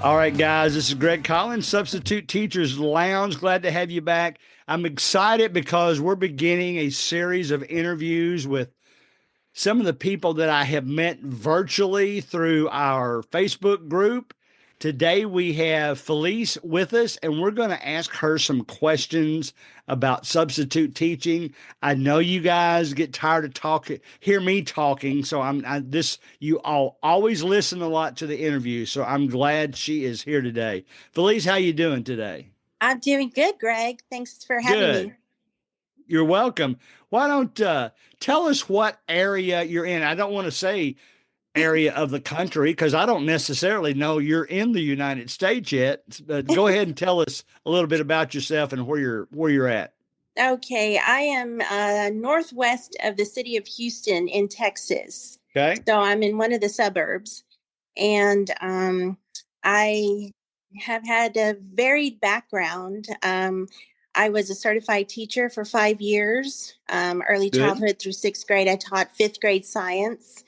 All right, guys, this is Greg Collins, Substitute Teachers Lounge. Glad to have you back. I'm excited because we're beginning a series of interviews with some of the people that I have met virtually through our Facebook group. Today we have Felice with us, and we're going to ask her some questions about substitute teaching. I know you guys get tired of talking, hear me talking, so you all always listen a lot to the interview, so I'm glad she is here today. Felice, how you doing today? I'm doing good, Greg. Thanks for having Good. me. You're welcome. Why don't tell us what area you're in? I don't want to say area of the country because I don't necessarily know you're in the United States yet. But go ahead and tell us a little bit about yourself and where you're at. Okay, I am northwest of the city of Houston in Texas. Okay. So I'm in one of the suburbs, and I have had a varied background. I was a certified teacher for 5 years, early Good. childhood through sixth grade. I taught fifth grade science.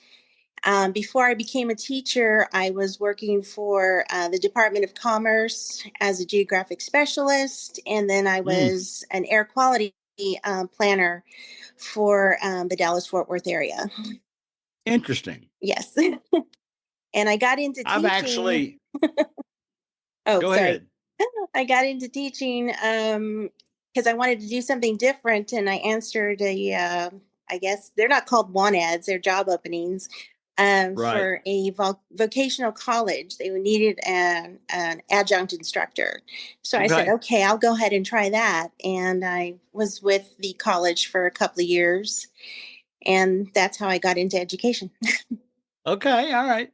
Before I became a teacher, I was working for the Department of Commerce as a geographic specialist, and then I Mm, was an air quality planner for the Dallas-Fort Worth area. interesting. Yes. And I got into I've teaching. actually Oh, go sorry. ahead. I got into teaching because I wanted to do something different, and I answered I guess they're not called want ads, they're job openings Right. for a vocational college. They needed an adjunct instructor. So I said, Okay. okay, I'll go ahead and try that. And I was with the college for a couple of years, and that's how I got into education. Okay. All right.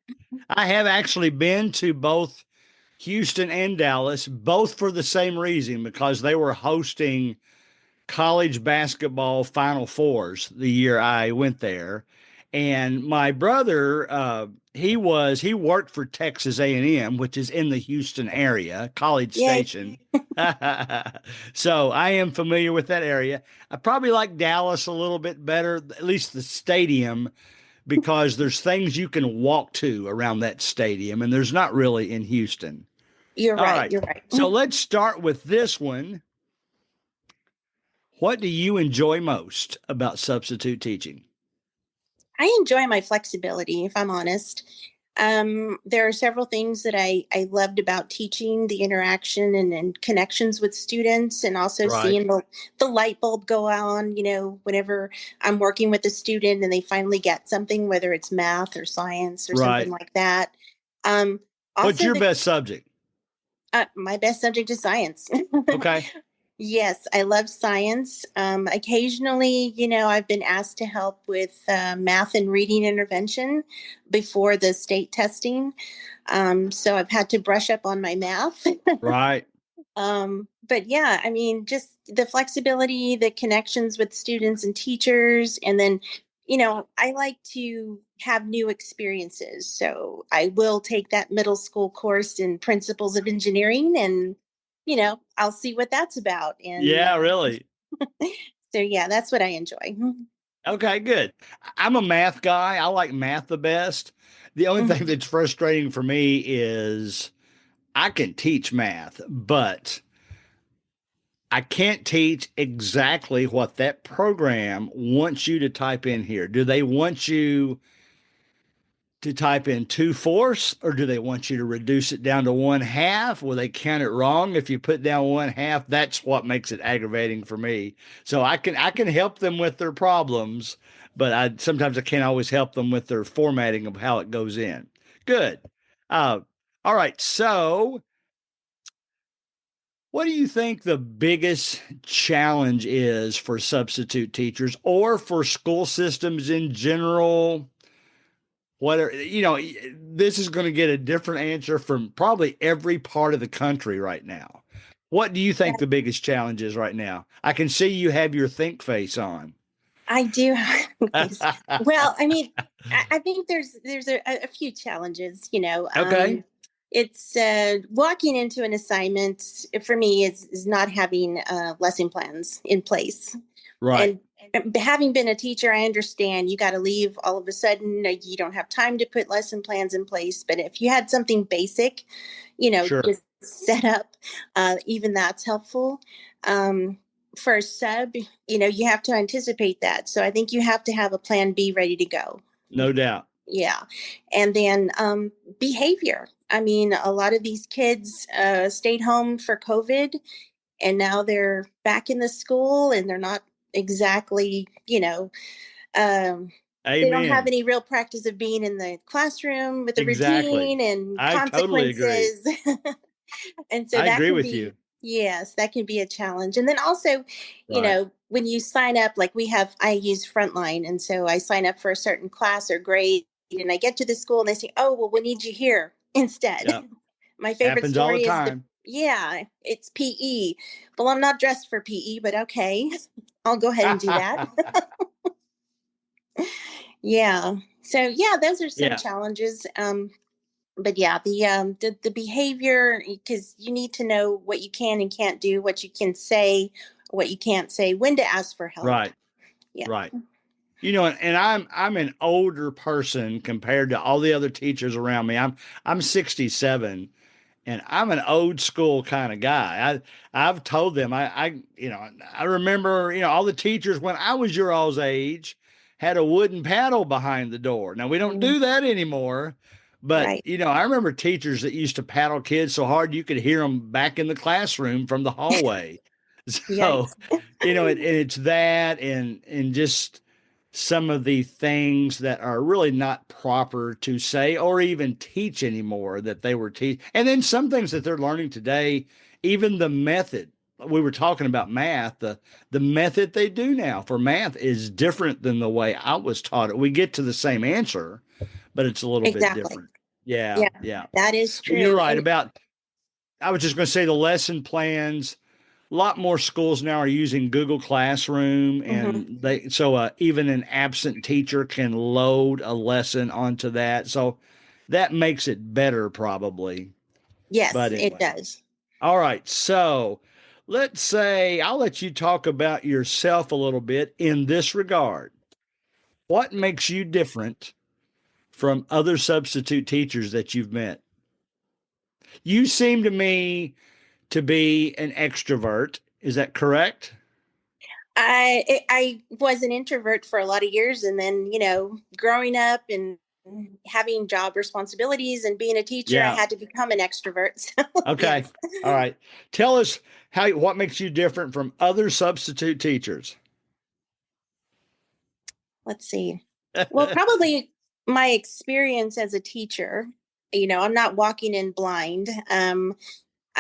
I have actually been to both Houston and Dallas, both for the same reason because they were hosting college basketball Final Fours the year I went there. And my brother, he worked for Texas A&M, which is in the Houston area, College Yay. Station. So I am familiar with that area. I probably like Dallas a little bit better, at least the stadium, because there's things you can walk to around that stadium, and there's not really in Houston. You're All right. right. You're right. So let's start with this one. What do you enjoy most about substitute teaching? I enjoy my flexibility, if I'm honest. There are several things that I loved about teaching, the interaction and connections with students, and also Right. seeing the light bulb go on, whenever I'm working with a student and they finally get something, whether it's math or science or something Right. like that. Um, What's Also, your best subject? my best subject is science. Okay. Yes, I love science. Occasionally, I've been asked to help with math and reading intervention before the state testing. So I've had to brush up on my math. Right. But yeah, I mean, just the flexibility, the connections with students and teachers. And then, I like to have new experiences. So I will take that middle school course in principles of engineering, and, I'll see what that's about. And Yeah, really. so, yeah, that's what I enjoy. Okay, good. I'm a math guy. I like math the best. The only thing Mhm. that's frustrating for me is I can teach math, but I can't teach exactly what that program wants you to type in here. Do they want you to type in 2/4, or do they want you to reduce it down to 1/2? Will they count it wrong if you put down 1/2? That's what makes it aggravating for me. So I can help them with their problems, but I sometimes I can't always help them with their formatting of how it goes in. Good. Uh, all right. So what do you think the biggest challenge is for substitute teachers or for school systems in general? Whatever, this is going to get a different answer from probably every part of the country right now. What do you think the biggest challenge is right now? I can see you have your think face on. I do. Well, I mean, I think there's a few challenges. Okay. It's walking into an assignment for me is not having lesson plans in place. Right. And having been a teacher, I understand you got to leave all of a sudden. You don't have time to put lesson plans in place. But if you had something basic, Sure. just set up. Even that's helpful. Um, for a sub, you have to anticipate that. So I think you have to have a plan B ready to go. No doubt. Yeah. And then behavior. I mean, a lot of these kids stayed home for COVID, and now they're back in the school, and they're not exactly, um, they don't have Amen. any real practice of being in the classroom with a Exactly. routine and I totally agree. consequences. And so I that agree can with be, you. yes, that can be a challenge. And then also, Right. when you sign up, like I use Frontline. And so I sign up for a certain class or grade, and I get to the school and they say, oh, well, we need you here instead. Yeah. My favorite Happens all the story is time. yeah, it's PE. Well, I'm not dressed for PE, but okay, I'll go ahead and do that. Yeah. So yeah, those are some Yeah. challenges. But yeah, the behavior, because you need to know what you can and can't do, what you can say, what you can't say, when to ask for help. Right. Yeah. Right. And I'm an older person compared to all the other teachers around me. I'm 67, and I'm an old school kind of guy. I've told them I remember all the teachers when I was your all's age had a wooden paddle behind the door. Now we don't Mm, do that anymore, but right. I remember teachers that used to paddle kids so hard you could hear them back in the classroom from the hallway. So, Yikes. it's that and just some of the things that are really not proper to say or even teach anymore that they were teach. And then some things that they're learning today, even the method. We were talking about math. The method they do now for math is different than the way I was taught it. We get to the same answer, but it's a little bit Exactly. different. Yeah, Yeah, yeah. that is But you're true. right And about I was just going to say the lesson plans. A lot more schools now are using Google Classroom, mhm. and even an absent teacher can load a lesson onto that. So that makes it better, probably. Yes, But it anyway, does. all right. So let's say I'll let you talk about yourself a little bit in this regard. What makes you different from other substitute teachers that you've met? You seem to me to be an extrovert. Is that correct? I was an introvert for a lot of years, and then growing up and having job responsibilities and being a teacher, I Yeah. had to become an extrovert. So Okay. yes. All right. Tell us what makes you different from other substitute teachers. Let's see. Well, probably my experience as a teacher. I'm not walking in blind.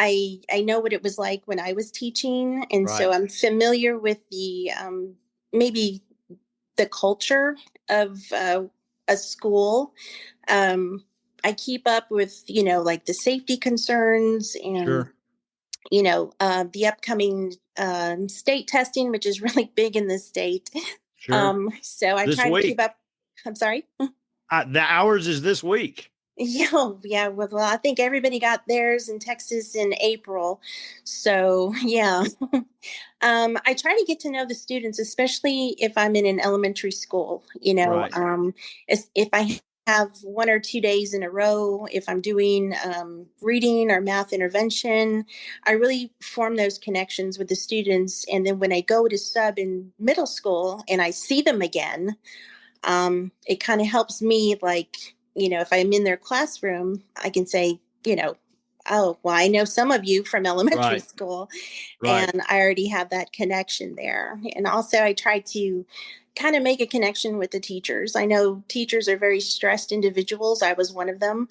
I know what it was like when I was teaching, and so Right. I'm familiar with the maybe the culture of a school. Um, I keep up with like the safety concerns and Sure. the upcoming state testing, which is really big in this state. Sure. So I This try to keep week. up. I'm sorry. The hours is this week. Yeah, yeah. Well, I think everybody got theirs in Texas in April. So, yeah. I try to get to know the students, especially if I'm in an elementary school. Right. If I have 1 or 2 days in a row, if I'm doing reading or math intervention, I really form those connections with the students. And then when I go to sub in middle school and I see them again, it kind of helps me, like, if I'm in their classroom, I can say, oh, well, I know some of you from elementary Right. school, Right. and I already have that connection there. And also, I try to kind of make a connection with the teachers. I know teachers are very stressed individuals. I was one of them.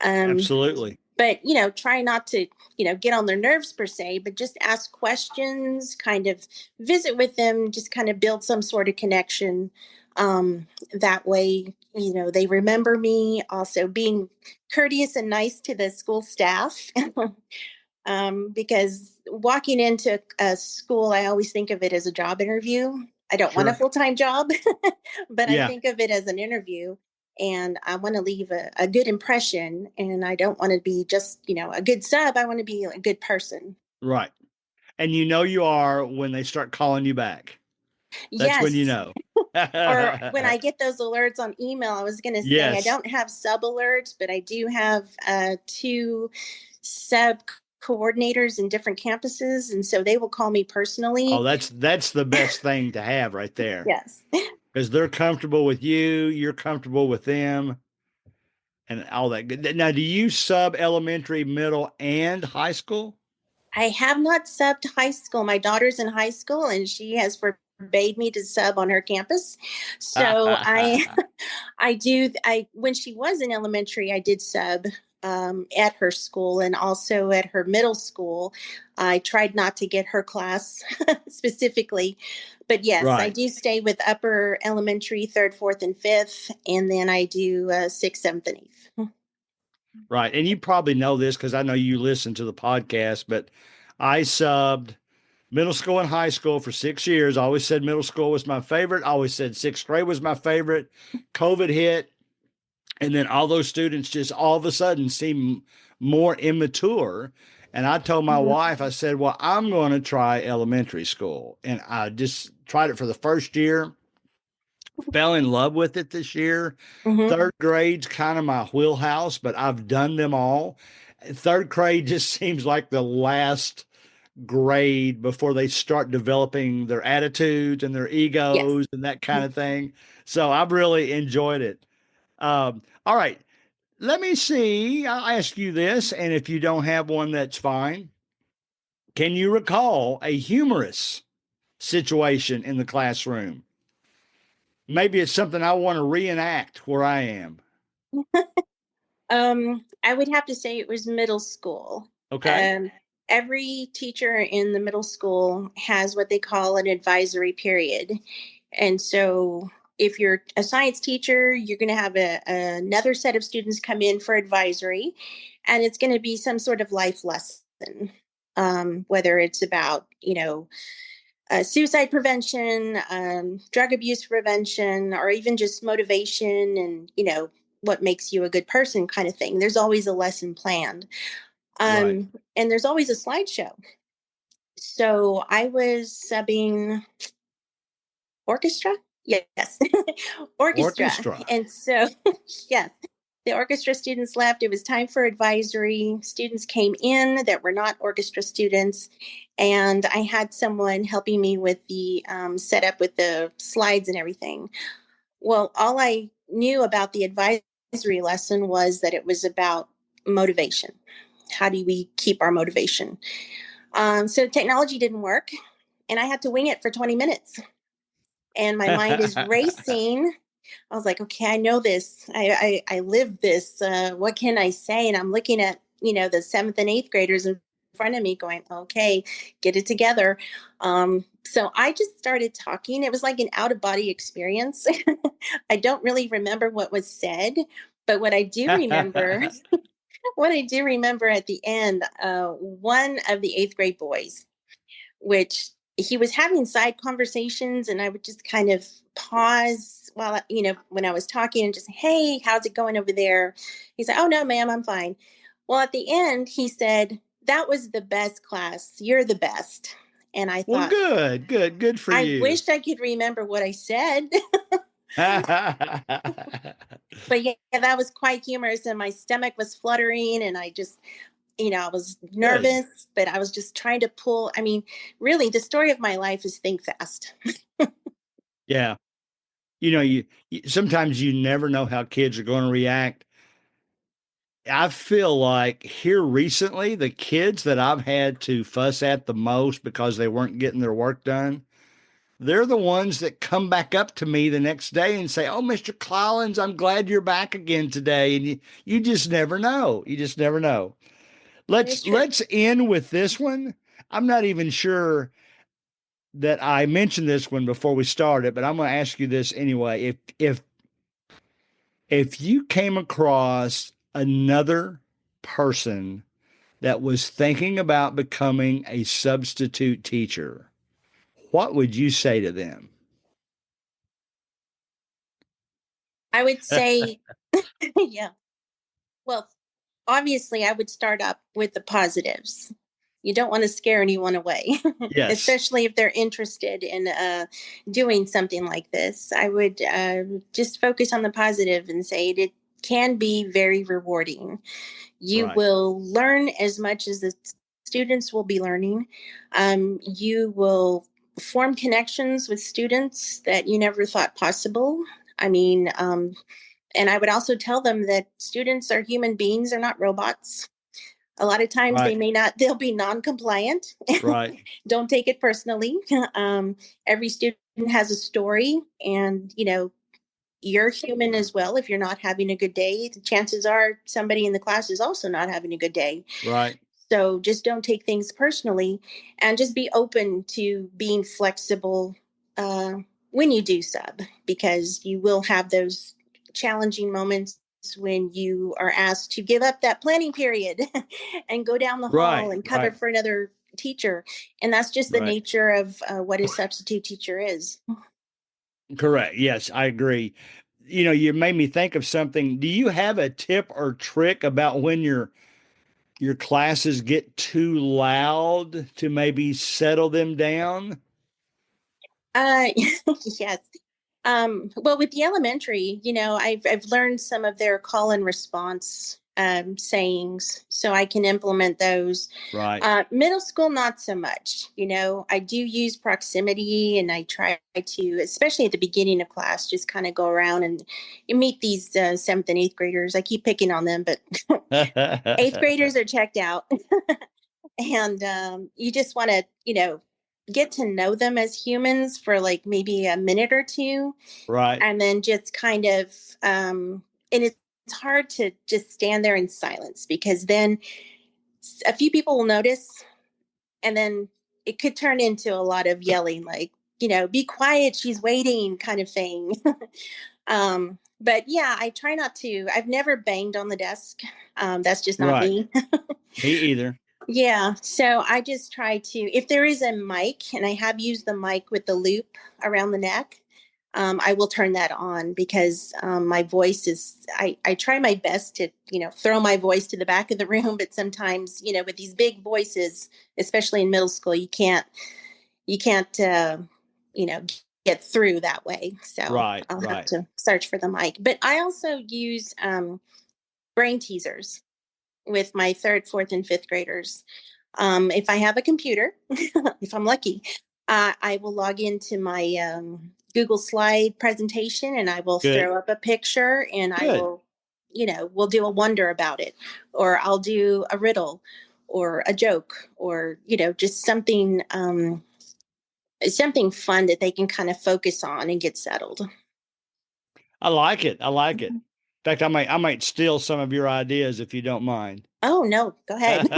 Um, Absolutely. but try not to get on their nerves per se, but just ask questions, kind of visit with them, just kind of build some sort of connection. That way they remember me. Also being courteous and nice to the school staff. Because walking into a school, I always think of it as a job interview. I don't want a Sure. full-time job, but I Yeah. think of it as an interview, and I want to leave a good impression, and I don't want to be just, a good sub. I want to be a good person. Right. And you are when they start calling you back. That's when you Yes. know. Or when I get those alerts on email, I was going to say I Yes. don't have sub alerts, but I do have two sub coordinators in different campuses, and so they will call me Oh, personally. that's the best thing to have right there Yes. because they're comfortable with you, you're comfortable with them, and all that good. Now, do you sub elementary, middle, and high school? I have not subbed high school. My daughter's in high school and she has forbade me to sub on her campus. So I do. I when she was in elementary, I did sub at her school and also at her middle school. I tried not to get her class specifically, but yes, I Right. do stay with upper elementary, third, fourth, and fifth, and then I do sixth, seventh, and eighth. Right. And you probably know this because I know you listen to the podcast, but I subbed middle school and high school for 6 years. I always said middle school was my favorite. I always said sixth grade was my favorite. COVID hit. And then all those students just all of a sudden seem more immature. And I told my wife, I said, well, I'm going to try elementary school. And I just tried it for the first year, fell in love with it this year. Mm-hmm. Third grade's kind of my wheelhouse, but I've done them all. Third grade just seems like the last grade before they start developing their attitudes and their Yes. egos and that kind of thing. So I've really enjoyed it. All right. Let me see. I'll ask you this, and if you don't have one, that's fine. Can you recall a humorous situation in the classroom? Maybe it's something I want to reenact where I am. I would have to say it was middle school. Okay. Um, every teacher in the middle school has what they call an advisory period. And so if you're a science teacher, you're going to have another set of students come in for advisory, and it's going to be some sort of life lesson, whether it's about, suicide prevention, drug abuse prevention, or even just motivation and, what makes you a good person kind of thing. There's always a lesson planned. Right. And there's always a slideshow. So I was subbing orchestra. Yes, orchestra. Orchestra. And so, yes, the orchestra students left. It was time for advisory. Students came in that were not orchestra students. And I had someone helping me with the setup with the slides and everything. Well, all I knew about the advisory lesson was that it was about motivation. How do we keep our motivation? So technology didn't work, and I had to wing it for 20 minutes. And my mind is racing. I was like, okay, I know this. I live this. What can I say? And I'm looking at, the seventh and eighth graders in front of me going, okay, get it together. So I just started talking. It was like an out of body experience. I don't really remember what was said, but what I do remember at the end, one of the eighth grade boys, which he was having side conversations, and I would just kind of pause while, when I was talking and just say, hey, how's it going over there? He said, oh, no, ma'am, I'm fine. Well, at the end, he said, that was the best class. You're the best. And I Well, thought, good for I you. wished I could remember what I said. But yeah, that was quite humorous. And my stomach was fluttering. And I just, I was Good. nervous, but I was just trying to pull. I mean, really, the story of my life is think fast. Yeah. You sometimes you never know how kids are going to react. I feel like here recently, the kids that I've had to fuss at the most because they weren't getting their work done, they're the ones that come back up to me the next day and say, "Oh, Mr. Collins, I'm glad you're back again today." And you just never know. You just never know. That is true. Let's end with this one. I'm not even sure that I mentioned this one before we started, but I'm going to ask you this anyway. If you came across another person that was thinking about becoming a substitute teacher, what would you say to them? I would say, yeah. Well, obviously, I would start up with the positives. You don't want to scare anyone away, Yes. especially if they're interested in doing something like this. I would just focus on the positive and say it can be very rewarding. You Right. will learn as much as the students will be learning. You will form connections with students that you never thought possible. I mean, and I would also tell them that students are human beings, they're not robots. A lot of times Right. they'll be non-compliant. Right. Don't take it personally. Every student has a story, and you're human as well. If you're not having a good day, the chances are somebody in the class is also not having a good day. Right. So just don't take things personally, and just be open to being flexible uh, when you do sub, because you will have those challenging moments when you are asked to give up that planning period and go down the hall Right. and cover Right. for another teacher. And that's just the Right. nature of what a substitute teacher is. Correct. Yes, I agree. You made me think of something. Do you have a tip or trick about when your classes get too loud to maybe settle them down? Uh, yes. Well, with the elementary, I've learned some of their call and response sayings, so I can implement those. Right. Middle school, not so much. I do use proximity, and I try to, especially at the beginning of class, just kind of go around and meet these seventh and eighth graders. I keep picking on them, but eighth graders are checked out. And you just want to get to know them as humans for like maybe a minute or two, Right. and then just kind of and it's hard to just stand there in silence, because then a few people will notice, and then it could turn into a lot of yelling, like, be quiet, she's waiting, kind of thing. But yeah, I try not to. I've never banged on the desk. That's just not Right. me. Me either. Yeah, so I just try to, if there is a mic, and I have used the mic with the loop around the neck, I will turn that on, because my voice is, I try my best to, throw my voice to the back of the room, but sometimes, with these big voices, especially in middle school, you can't, you know, get through that way. So Right. I'll have Right. to search for the mic. But I also use brain teasers with my third, fourth, and fifth graders. If I have a computer, if I'm lucky, I will log into my Google slide presentation, and I will Good. throw up a picture, and I Good. will, we'll do a wonder about it, or I'll do a riddle or a joke, or, just something fun that they can kind of focus on and get settled. I like it. I like it. In fact, I might steal some of your ideas if you don't mind. Oh, no, go ahead.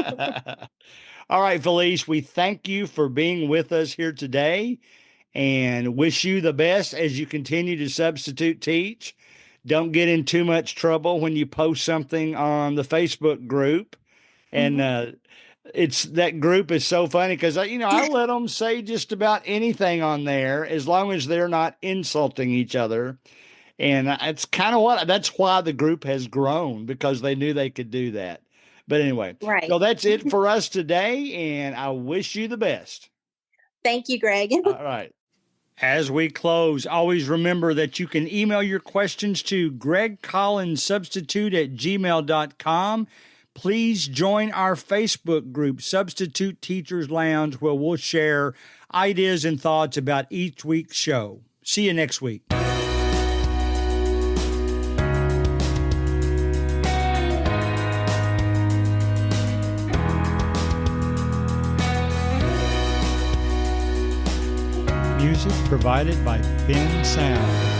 All right, Felice, we thank you for being with us here today and wish you the best as you continue to substitute teach. Don't get in too much trouble when you post something on the Facebook group. And Mhm. it's that group is so funny because I let them say just about anything on there as long as they're not insulting each other. And it's kind of that's why the group has grown, because they knew they could do that. But anyway, so Right. that's it for us today. And I wish you the best. Thank you, Greg. All right. As we close, always remember that you can email your questions to gregcollinssubstitute@gmail.com. Please join our Facebook group, Substitute Teachers Lounge, where we'll share ideas and thoughts about each week's show. See you next week. Music provided by Ben Sound.